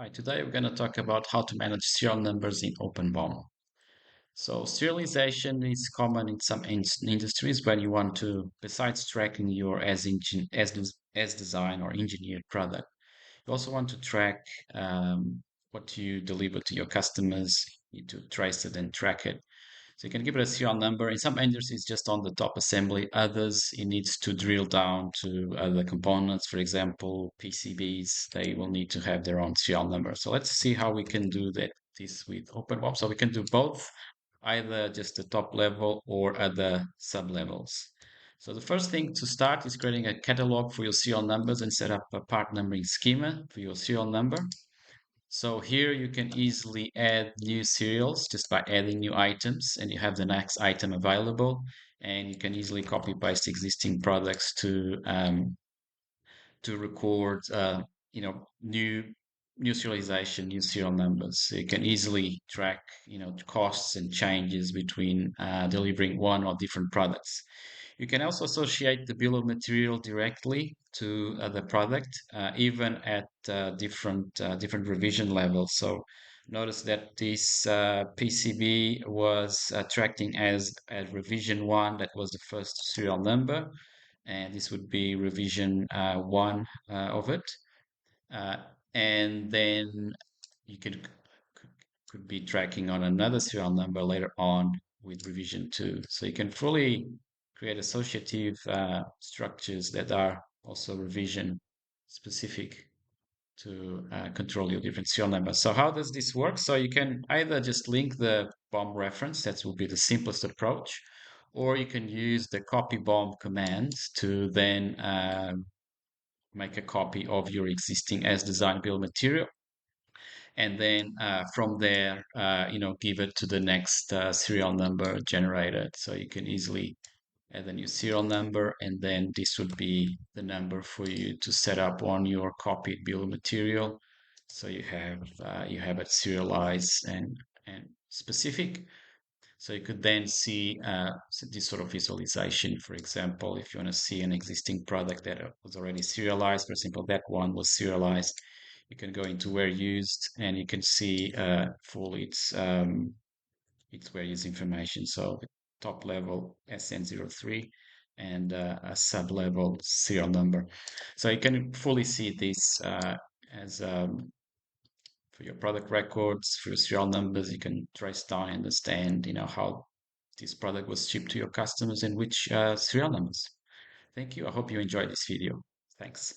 Hi, today we're going to talk about how to manage serial numbers in OpenBOM. So serialization is common in some industries when you want to, besides tracking your as design or engineered product, you also want to track what you deliver to your customers. You need to trace it and track it. So you can give it a serial number. In some industries, just on the top assembly. Others, it needs to drill down to other components. For example, PCBs, they will need to have their own serial number. So let's see how we can do this with OpenWOP. So we can do both, either just the top level or other sub levels. So the first thing to start is creating a catalog for your serial numbers and set up a part numbering schema for your serial number. So here you can easily add new serials just by adding new items, and you have the next item available, and you can easily copy paste existing products to record new serialization, new serial numbers. So you can easily track costs and changes between delivering one or different products. You can also associate the bill of material directly to the product, even at different revision levels. So notice that this PCB was tracking as revision one. That was the first serial number, and this would be revision one of it. Uh, and then you could be tracking on another serial number later on with revision two. So you can fully create associative structures that are also revision specific to control your different serial numbers. So how does this work? So you can either just link the BOM reference, that will be the simplest approach, or you can use the copy BOM commands to then make a copy of your existing as design bill material, and then from there, give it to the next serial number generated. So you can easily add a new serial number, and then this would be the number for you to set up on your copied bill of material. So you have it serialized and specific. So you could then see this sort of visualization. For example, if you want to see an existing product that was already serialized, for example, that one was serialized, you can go into where used, and you can see full its where used information. So the top level SN03 and a sub level serial number. So you can fully see this as for your product records, for your serial numbers. You can trace down and understand, how this product was shipped to your customers and which serial numbers. Thank you. I hope you enjoyed this video. Thanks.